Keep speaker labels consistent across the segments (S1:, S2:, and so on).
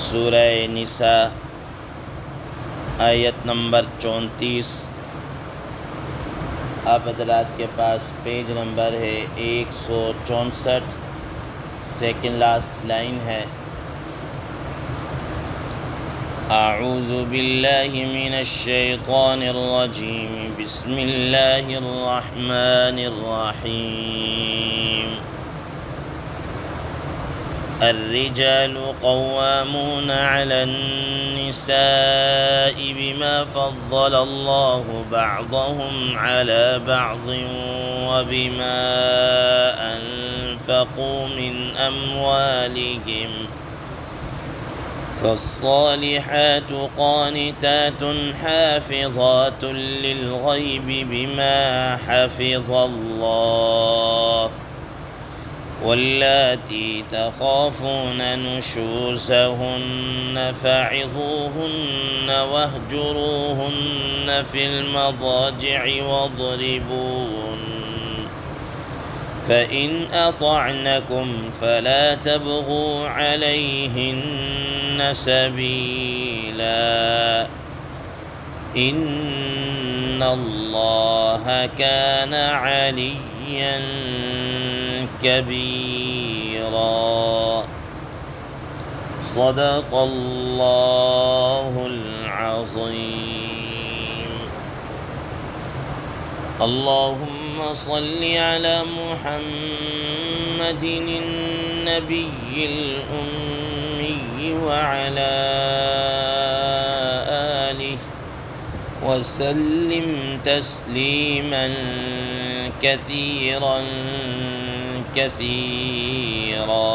S1: سورہ نساء آیت نمبر 34۔ آپ حضرات کے پاس پیج نمبر ہے 164، سیکنڈ لاسٹ لائن ہے۔ اعوذ باللہ من الشیطان الرجیم، بسم اللہ الرحمن الرحیم۔ الرجال قوامون على النساء بما فضل الله بعضهم على بعض وبما أنفقوا من أموالهم، فالصالحات قانتات حافظات للغيب بما حفظ الله، واللاتي تخافون نشوزهن فعظوهن واهجروهن في المضاجع واضربوهن، فإن أطعنكم فلا تبغوا عليهن سبيلا، إن الله كان عليا كبيرا۔ صدق اللہ العظیم۔ اللہم صل علی محمد النبی الأمی وعلی آلہ وسلم تسلیما کثیرا کثیرا۔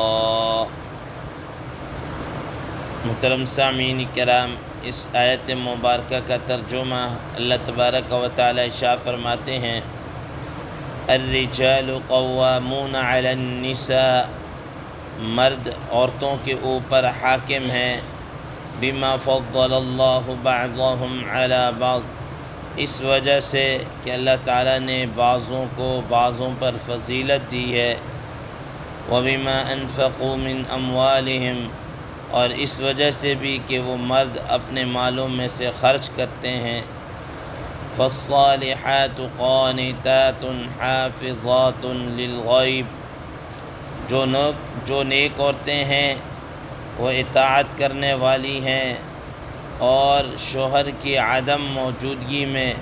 S1: محترم سامعین کرام، اس آیت مبارکہ کا ترجمہ اللہ تبارک و تعالی ارشاد فرماتے ہیں، الرجال قوامون علی النساء، مرد عورتوں کے اوپر حاکم ہیں، بما فضل اللہ بعضهم علی بعض، اس وجہ سے کہ اللہ تعالیٰ نے بعضوں کو بعضوں پر فضیلت دی ہے، وَبِمَا أَنفَقُوا مِنْ أَمْوَالِهِمْ، اور اس وجہ سے بھی کہ وہ مرد اپنے مالوں میں سے خرچ کرتے ہیں، فَالصَّالِحَاتُ قَانِتَاتٌ حَافِظَاتٌ لِلْغَيْبِ، جو نیک عورتیں ہیں وہ اطاعت کرنے والی ہیں، اور شوہر کی عدم موجودگی میں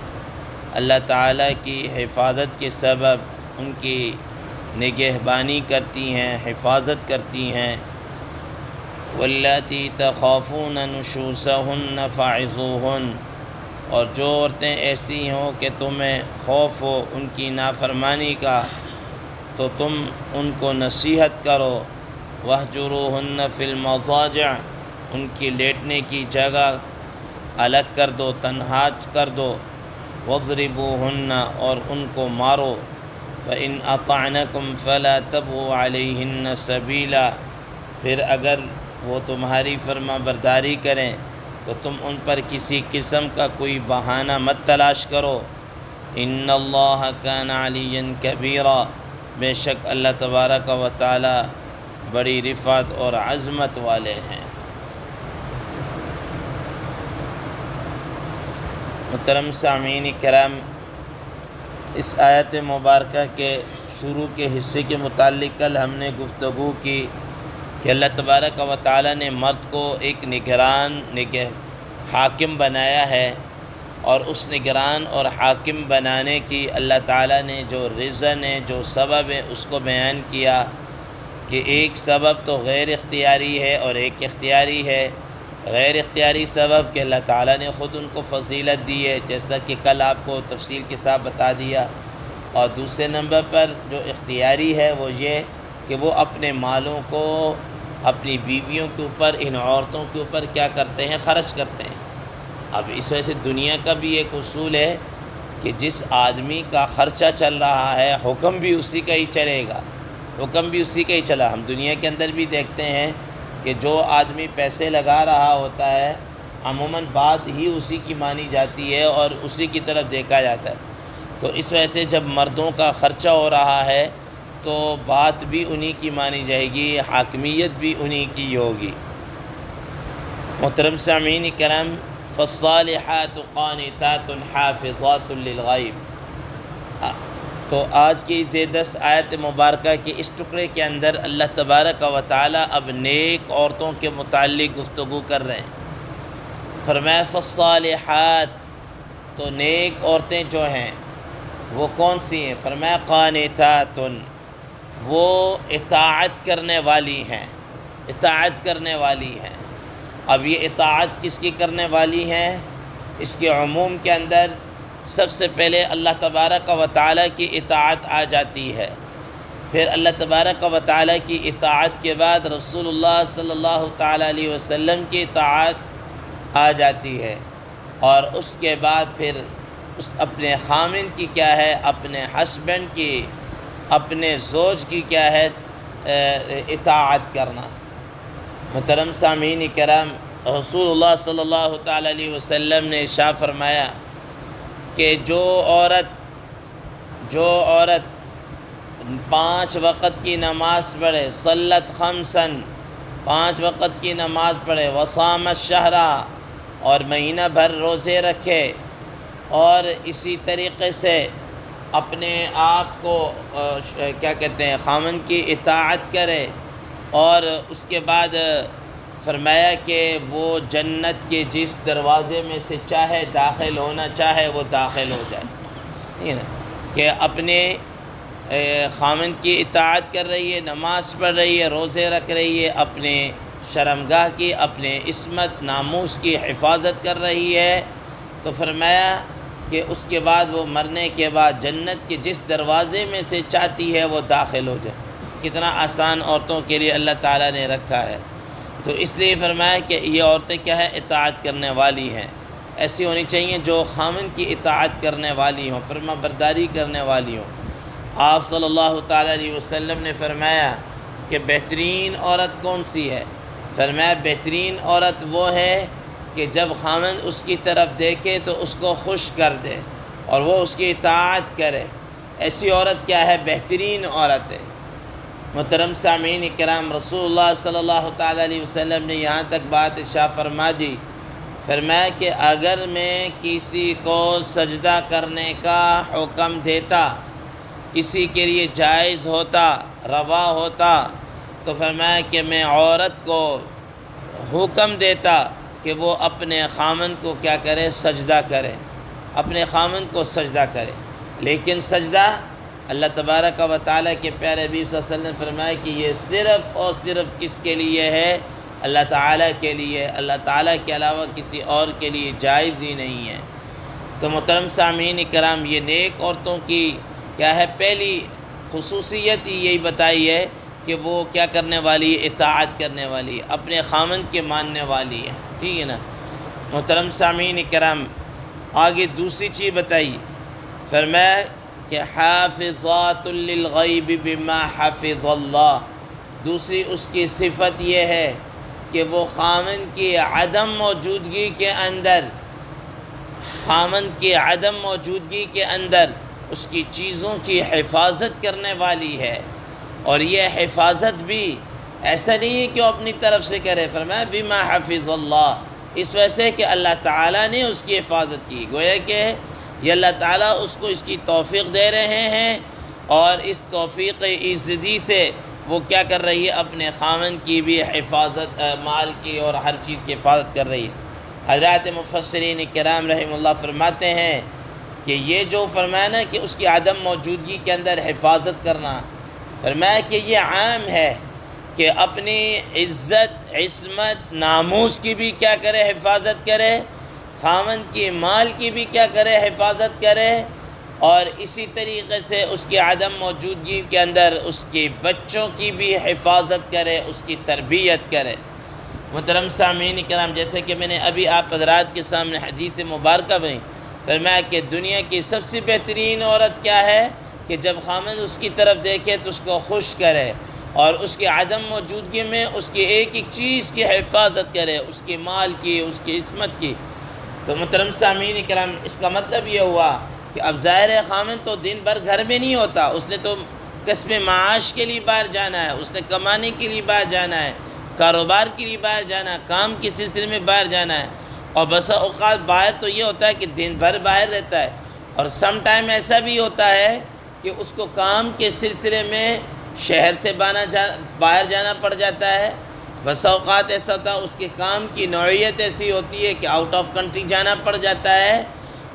S1: اللہ تعالیٰ کی حفاظت کے سبب ان کی نگہبانی کرتی ہیں، حفاظت کرتی ہیں۔ واللاتی تخافون نشوزہن فعظوہن، اور جو عورتیں ایسی ہوں کہ تمہیں خوف ہو ان کی نافرمانی کا تو تم ان کو نصیحت کرو، واہجروہن فی المضاجع، ان کی لیٹنے کی جگہ الگ کر دو، تنہا کر دو، واضربوہن، اور ان کو مارو، فإن أطعنكم فلا تبغوا عليهن سبيلا، پھر اگر وہ تمہاری فرما برداری کریں تو تم ان پر کسی قسم کا کوئی بہانہ مت تلاش کرو، ان اللہ کان علیا کبیرا، بے شک اللہ تبارک و تعالی بڑی رفعت اور عظمت والے ہیں۔ محترم سامعین کرام، اس آیت مبارکہ کے شروع کے حصے کے متعلق کل ہم نے گفتگو کی کہ اللہ تبارک و تعالی نے مرد کو ایک حاکم بنایا ہے، اور اس نگران اور حاکم بنانے کی اللہ تعالیٰ نے جو رزن ہے، جو سبب ہے، اس کو بیان کیا کہ ایک سبب تو غیر اختیاری ہے اور ایک اختیاری ہے۔ غیر اختیاری سبب کہ اللہ تعالیٰ نے خود ان کو فضیلت دی ہے، جیسا کہ کل آپ کو تفصیل کے ساتھ بتا دیا، اور دوسرے نمبر پر جو اختیاری ہے وہ یہ کہ وہ اپنے مالوں کو اپنی بیویوں کے اوپر، ان عورتوں کے اوپر کیا کرتے ہیں؟ خرچ کرتے ہیں۔ اب اس وجہ سے دنیا کا بھی ایک اصول ہے کہ جس آدمی کا خرچہ چل رہا ہے حکم بھی اسی کا ہی چلے گا، حکم بھی اسی کا ہی چلا۔ ہم دنیا کے اندر بھی دیکھتے ہیں کہ جو آدمی پیسے لگا رہا ہوتا ہے عموماً بات ہی اسی کی مانی جاتی ہے اور اسی کی طرف دیکھا جاتا ہے۔ تو اس وجہ سے جب مردوں کا خرچہ ہو رہا ہے تو بات بھی انہی کی مانی جائے گی، حاکمیت بھی انہی کی ہوگی۔ محترم سامعین کرام، فالصالحات قانتات حافظات للغیب، تو آج کی زیردست آیت مبارکہ کے اس ٹکڑے کے اندر اللہ تبارک و تعالی اب نیک عورتوں کے متعلق گفتگو کر رہے ہیں۔ فرمایا فالصالحات، تو نیک عورتیں جو ہیں وہ کون سی ہیں؟ فرمایا قانتات، وہ اطاعت کرنے والی ہیں، اطاعت کرنے والی ہیں۔ اب یہ اطاعت کس کی کرنے والی ہیں؟ اس کے عموم کے اندر سب سے پہلے اللہ تبارک و تعالیٰ کی اطاعت آ جاتی ہے، پھر اللہ تبارک و تعالیٰ کی اطاعت کے بعد رسول اللہ صلی اللہ تعالیٰ علیہ وسلم کی اطاعت آ جاتی ہے، اور اس کے بعد پھر اس اپنے خامن کی کیا ہے، اپنے ہسبینڈ کی، اپنے زوج کی کیا ہے، اطاعت کرنا۔ محترم سامعین کرام، رسول اللہ صلی اللہ تعالیٰ علیہ وسلم نے ارشاد فرمایا کہ جو عورت 5 وقت کی نماز پڑھے، صلت خمسن، 5 وقت کی نماز پڑھے، وصامت شہرا، اور مہینہ بھر روزے رکھے، اور اسی طریقے سے اپنے آپ کو کیا کہتے ہیں، خامن کی اطاعت کرے، اور اس کے بعد فرمایا کہ وہ جنت کے جس دروازے میں سے چاہے داخل ہونا چاہے وہ داخل ہو جائے، ٹھیک ہے نا، کہ اپنے خامن کی اطاعت کر رہی ہے، نماز پڑھ رہی ہے، روزے رکھ رہی ہے، اپنے شرمگاہ کی، اپنے عصمت ناموس کی حفاظت کر رہی ہے، تو فرمایا کہ اس کے بعد وہ مرنے کے بعد جنت کے جس دروازے میں سے چاہتی ہے وہ داخل ہو جائے۔ کتنا آسان عورتوں کے لیے اللہ تعالیٰ نے رکھا ہے۔ تو اس لیے فرمایا کہ یہ عورتیں کیا ہے، اطاعت کرنے والی ہیں، ایسی ہونی چاہیے جو خامن کی اطاعت کرنے والی ہوں، فرما برداری کرنے والی ہوں۔ آپ صلی اللہ تعالیٰ علیہ وسلم نے فرمایا کہ بہترین عورت کون سی ہے؟ فرمایا بہترین عورت وہ ہے کہ جب خامن اس کی طرف دیکھے تو اس کو خوش کر دے اور وہ اس کی اطاعت کرے، ایسی عورت کیا ہے، بہترین عورت ہے۔ محترم سامعین کرام، رسول اللہ صلی اللہ تعالیٰ علیہ وسلم نے یہاں تک بات ارشاد فرما دی، فرمایا کہ اگر میں کسی کو سجدہ کرنے کا حکم دیتا، کسی کے لیے جائز ہوتا، روا ہوتا، تو فرمایا کہ میں عورت کو حکم دیتا کہ وہ اپنے خامن کو کیا کرے، سجدہ کرے، اپنے خامن کو سجدہ کرے۔ لیکن سجدہ اللہ تبارک و تعالیٰ کے پیارے نبی صلی اللہ علیہ وسلم نے فرمایا کہ یہ صرف اور صرف کس کے لیے ہے، اللہ تعالیٰ کے لیے، اللہ تعالیٰ کے علاوہ کسی اور کے لیے جائز ہی نہیں ہے۔ تو محترم سامعین کرام، یہ نیک عورتوں کی کیا ہے، پہلی خصوصیت ہی یہی بتائی ہے کہ وہ کیا کرنے والی ہے، اطاعت کرنے والی ہے، اپنے خامن کے ماننے والی ہے، ٹھیک ہے نا۔ محترم سامعین کرام، آگے دوسری چیز بتائی، فرمایا کہ حافظات للغیب بما حفظ اللہ، دوسری اس کی صفت یہ ہے کہ وہ خامن کی عدم موجودگی کے اندر، خامن کی عدم موجودگی کے اندر اس کی چیزوں کی حفاظت کرنے والی ہے، اور یہ حفاظت بھی ایسا نہیں ہے کہ وہ اپنی طرف سے کرے، فرمایا بما حفظ اللہ، اس وجہ سے کہ اللہ تعالیٰ نے اس کی حفاظت کی، گویا کہ یہ اللہ تعالیٰ اس کو اس کی توفیق دے رہے ہیں، اور اس توفیق عزتی سے وہ کیا کر رہی ہے، اپنے خامن کی بھی حفاظت، مال کی اور ہر چیز کی حفاظت کر رہی ہے۔ حضرات مفسرین کرام رحمہ اللہ فرماتے ہیں کہ یہ جو فرمایا نا کہ اس کی عدم موجودگی کے اندر حفاظت کرنا، فرمایا کہ یہ عام ہے کہ اپنی عزت، عصمت، ناموس کی بھی کیا کرے، حفاظت کرے، خامن کی مال کی بھی کیا کرے، حفاظت کرے، اور اسی طریقے سے اس کی عدم موجودگی کے اندر اس کے بچوں کی بھی حفاظت کرے، اس کی تربیت کرے۔ محترم سامعین کرام، جیسے کہ میں نے ابھی آپ حضرات کے سامنے حدیث مبارکہ میں فرمایا کہ دنیا کی سب سے بہترین عورت کیا ہے کہ جب خامن اس کی طرف دیکھے تو اس کو خوش کرے، اور اس کی عدم موجودگی میں اس کی ایک ایک چیز کی حفاظت کرے، اس کے مال کی، اس کی عصمت کی۔ تو محترم سامعین کرام، اس کا مطلب یہ ہوا کہ اب ظاہر ہے خامن تو دن بھر گھر میں نہیں ہوتا، اس نے تو کسب معاش کے لیے باہر جانا ہے، اس نے کمانے کے لیے باہر جانا ہے، کاروبار کے لیے باہر جانا ہے، کام کے سلسلے میں باہر جانا ہے، اور بسا اوقات باہر تو یہ ہوتا ہے کہ دن بھر باہر رہتا ہے، اور سم ٹائم ایسا بھی ہوتا ہے کہ اس کو کام کے سلسلے میں شہر سے باہر جانا پڑ جاتا ہے، بسا اوقات ایسا ہوتا ہے اس کے کام کی نوعیت ایسی ہوتی ہے کہ آؤٹ آف کنٹری جانا پڑ جاتا ہے،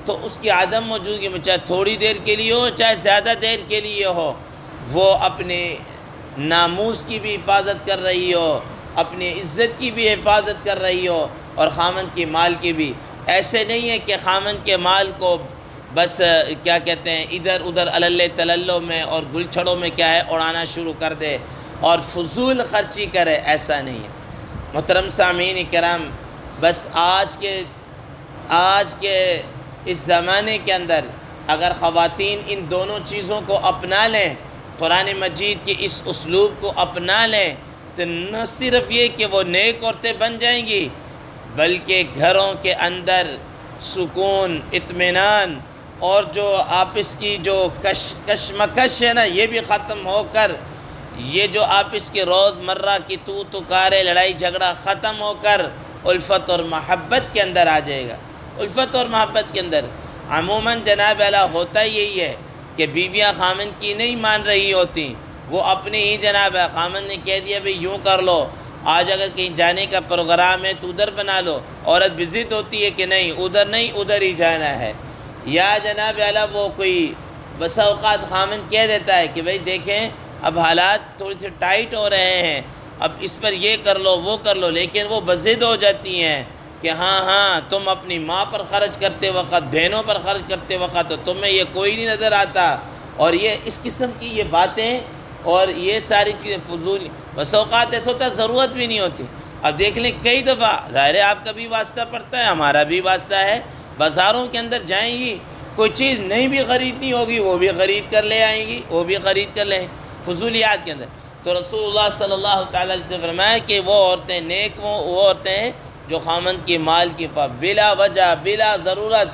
S1: تو اس کی عدم موجودگی میں چاہے تھوڑی دیر کے لیے ہو چاہے زیادہ دیر کے لیے ہو، وہ اپنے ناموس کی بھی حفاظت کر رہی ہو، اپنی عزت کی بھی حفاظت کر رہی ہو، اور خامند کے مال کی بھی۔ ایسے نہیں ہے کہ خامند کے مال کو بس کیا کہتے ہیں ادھر ادھر الل تللو میں اور گلچھڑوں میں کیا ہے اڑانا شروع کر دے اور فضول خرچی کرے، ایسا نہیں ہے۔ محترم سامعین کرام، بس آج کے اس زمانے کے اندر اگر خواتین ان دونوں چیزوں کو اپنا لیں، قرآن مجید کے اس اسلوب کو اپنا لیں، تو نہ صرف یہ کہ وہ نیک عورتیں بن جائیں گی، بلکہ گھروں کے اندر سکون، اطمینان اور جو آپس کی جو کشمکش ہے نا، یہ بھی ختم ہو کر، یہ جو آپس کے روز مرہ کی تو کارے لڑائی جھگڑا ختم ہو کر الفت اور محبت کے اندر آ جائے گا۔ الفت اور محبت کے اندر عموماً جناب اعلیٰ ہوتا یہی ہے کہ بیویاں خامند کی نہیں مان رہی ہوتی، وہ اپنی ہی جناب ہے، خامند نے کہہ دیا بھئی یوں کر لو، آج اگر کہیں جانے کا پروگرام ہے تو ادھر بنا لو، عورت بھی ضد ہوتی ہے کہ نہیں ادھر ہی جانا ہے، یا جناب اعلیٰ وہ کوئی بسا اوقات خامند کہہ دیتا ہے کہ بھئی دیکھیں اب حالات تھوڑے سے ٹائٹ ہو رہے ہیں، اب اس پر یہ کر لو وہ کر لو، لیکن وہ بضد ہو جاتی ہیں کہ ہاں تم اپنی ماں پر خرچ کرتے وقت، بہنوں پر خرچ کرتے وقت تو تمہیں یہ کوئی نہیں نظر آتا، اور یہ اس قسم کی یہ باتیں اور یہ ساری چیزیں فضول، بس اوقات ایسا ہوتا ہے ضرورت بھی نہیں ہوتی۔ اب دیکھ لیں کئی دفعہ ظاہر ہے آپ کا بھی واسطہ پڑتا ہے، ہمارا بھی واسطہ ہے، بازاروں کے اندر جائیں گی، کوئی چیز نہیں بھی خریدنی ہوگی وہ بھی خرید کر لے آئیں گی، وہ بھی خرید کر لیں فضولیات کے اندر۔ تو رسول اللہ صلی اللہ تعالیٰ علیہ وسلم نے فرمایا کہ وہ عورتیں نیک ہوں، وہ عورتیں ہیں جو خامند کے مال کی بلا وجہ بلا ضرورت،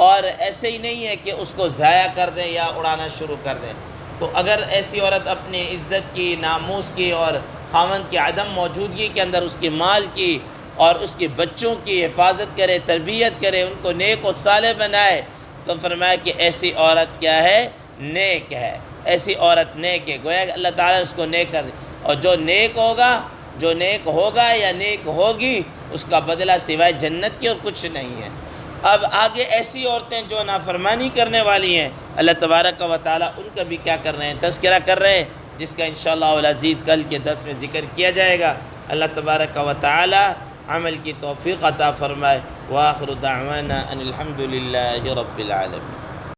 S1: اور ایسے ہی نہیں ہے کہ اس کو ضائع کر دیں یا اڑانا شروع کر دیں۔ تو اگر ایسی عورت اپنی عزت کی، ناموس کی اور خامند کی عدم موجودگی کے اندر اس کے مال کی اور اس کے بچوں کی حفاظت کرے، تربیت کرے، ان کو نیک و صالح بنائے، تو فرمایا کہ ایسی عورت کیا ہے؟ نیک ہے، ایسی عورت نیک ہے، گویا کہ اللہ تعالیٰ اس کو نیک کر دے، اور جو نیک ہوگا یا نیک ہوگی اس کا بدلہ سوائے جنت کے اور کچھ نہیں ہے۔ اب آگے ایسی عورتیں جو نافرمانی کرنے والی ہیں، اللہ تبارک و تعالیٰ ان کا بھی کیا کر رہے ہیں؟ تذکرہ کر رہے ہیں، جس کا انشاءاللہ العزیز کل کے درس میں ذکر کیا جائے گا۔ اللہ تبارک و تعالیٰ عمل کی توفیق عطا فرمائے۔ وآخر دعوانا ان الحمد للہ رب العالمین۔